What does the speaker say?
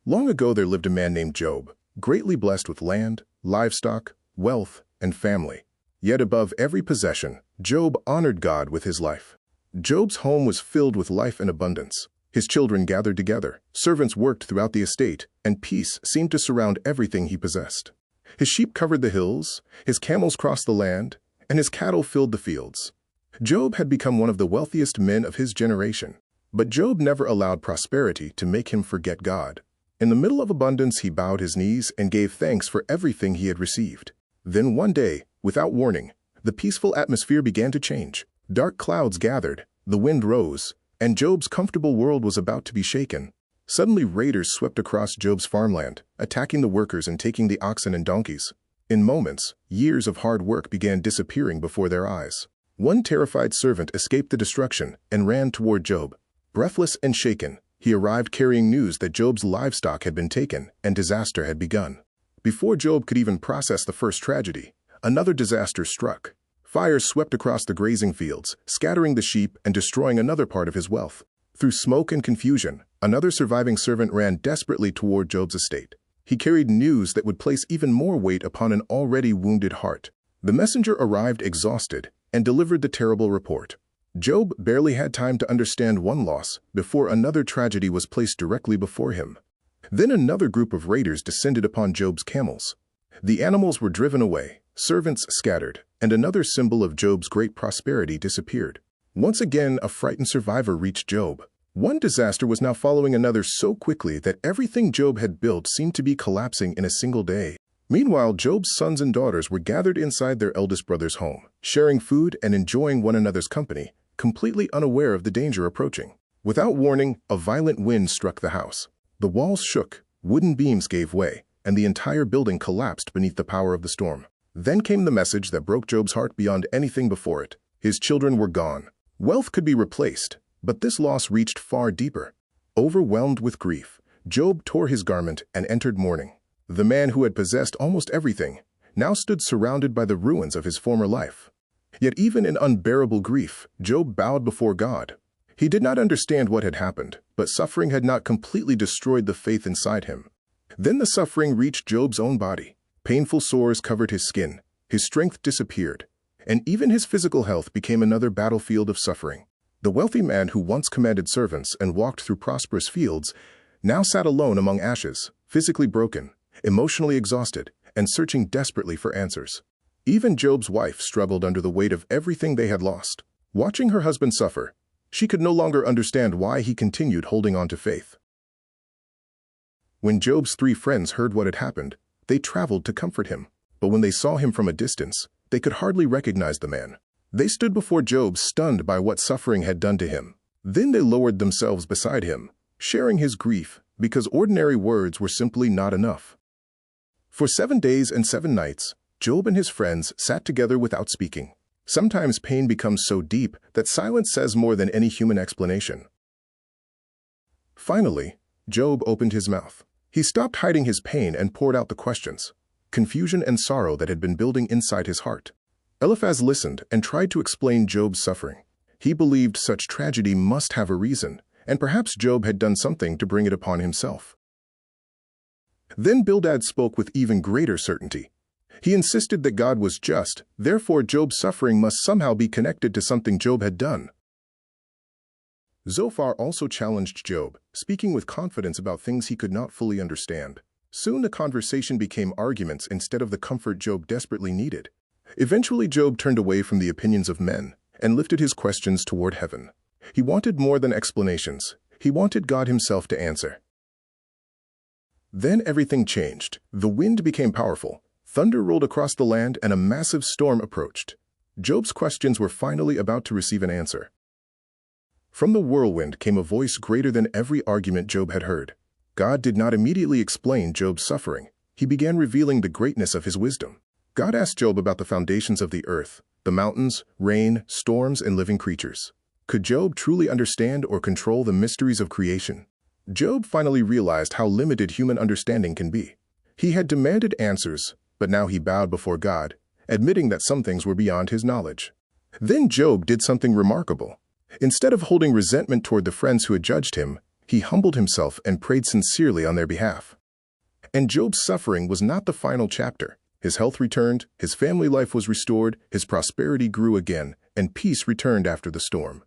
Long ago there lived a man named Job, greatly blessed with land, livestock, wealth, and family. Yet above every possession, Job honored God with his life. Job's home was filled with life and abundance. His children gathered together, servants worked throughout the estate, and peace seemed to surround everything he possessed. His sheep covered the hills, his camels crossed the land, and his cattle filled the fields. Job had become one of the wealthiest men of his generation. But Job never allowed prosperity to make him forget God. In the middle of abundance, he bowed his knees and gave thanks for everything he had received. Then one day, without warning, the peaceful atmosphere began to change. Dark clouds gathered, the wind rose, and Job's comfortable world was about to be shaken. Suddenly raiders swept across Job's farmland, attacking the workers and taking the oxen and donkeys. In moments, years of hard work began disappearing before their eyes. One terrified servant escaped the destruction and ran toward Job. Breathless and shaken, he arrived carrying news that Job's livestock had been taken and disaster had begun. Before Job could even process the first tragedy, another disaster struck. Fires swept across the grazing fields, scattering the sheep and destroying another part of his wealth. Through smoke and confusion, another surviving servant ran desperately toward Job's estate. He carried news that would place even more weight upon an already wounded heart. The messenger arrived exhausted and delivered the terrible report. Job barely had time to understand one loss before another tragedy was placed directly before him. Then another group of raiders descended upon Job's camels. The animals were driven away, servants scattered, and another symbol of Job's great prosperity disappeared. Once again, a frightened survivor reached Job. One disaster was now following another so quickly that everything Job had built seemed to be collapsing in a single day. Meanwhile, Job's sons and daughters were gathered inside their eldest brother's home, sharing food and enjoying one another's company, completely unaware of the danger approaching. Without warning, a violent wind struck the house. The walls shook, wooden beams gave way, and the entire building collapsed beneath the power of the storm. Then came the message that broke Job's heart beyond anything before it. His children were gone. Wealth could be replaced, but this loss reached far deeper. Overwhelmed with grief, Job tore his garment and entered mourning. The man who had possessed almost everything now stood surrounded by the ruins of his former life. Yet even in unbearable grief, Job bowed before God. He did not understand what had happened, but suffering had not completely destroyed the faith inside him. Then the suffering reached Job's own body. Painful sores covered his skin, his strength disappeared, and even his physical health became another battlefield of suffering. The wealthy man who once commanded servants and walked through prosperous fields now sat alone among ashes, physically broken, emotionally exhausted, and searching desperately for answers. Even Job's wife struggled under the weight of everything they had lost. Watching her husband suffer, she could no longer understand why he continued holding on to faith. When Job's 3 friends heard what had happened, they traveled to comfort him. But when they saw him from a distance, they could hardly recognize the man. They stood before Job stunned by what suffering had done to him. Then they lowered themselves beside him, sharing his grief, because ordinary words were simply not enough. For 7 days and 7 nights, Job and his friends sat together without speaking. Sometimes pain becomes so deep that silence says more than any human explanation. Finally, Job opened his mouth. He stopped hiding his pain and poured out the questions, confusion and sorrow that had been building inside his heart. Eliphaz listened and tried to explain Job's suffering. He believed such tragedy must have a reason, and perhaps Job had done something to bring it upon himself. Then Bildad spoke with even greater certainty. He insisted that God was just, therefore Job's suffering must somehow be connected to something Job had done. Zophar also challenged Job, speaking with confidence about things he could not fully understand. Soon the conversation became arguments instead of the comfort Job desperately needed. Eventually Job turned away from the opinions of men and lifted his questions toward heaven. He wanted more than explanations. He wanted God himself to answer. Then everything changed. The wind became powerful. Thunder rolled across the land and a massive storm approached. Job's questions were finally about to receive an answer. From the whirlwind came a voice greater than every argument Job had heard. God did not immediately explain Job's suffering. He began revealing the greatness of his wisdom. God asked Job about the foundations of the earth, the mountains, rain, storms, and living creatures. Could Job truly understand or control the mysteries of creation? Job finally realized how limited human understanding can be. He had demanded answers, but now he bowed before God, admitting that some things were beyond his knowledge. Then Job did something remarkable. Instead of holding resentment toward the friends who had judged him, He humbled himself and prayed sincerely on their behalf. And Job's suffering was not the final chapter. His health returned, his family life was restored, his prosperity grew again, and peace returned after the storm.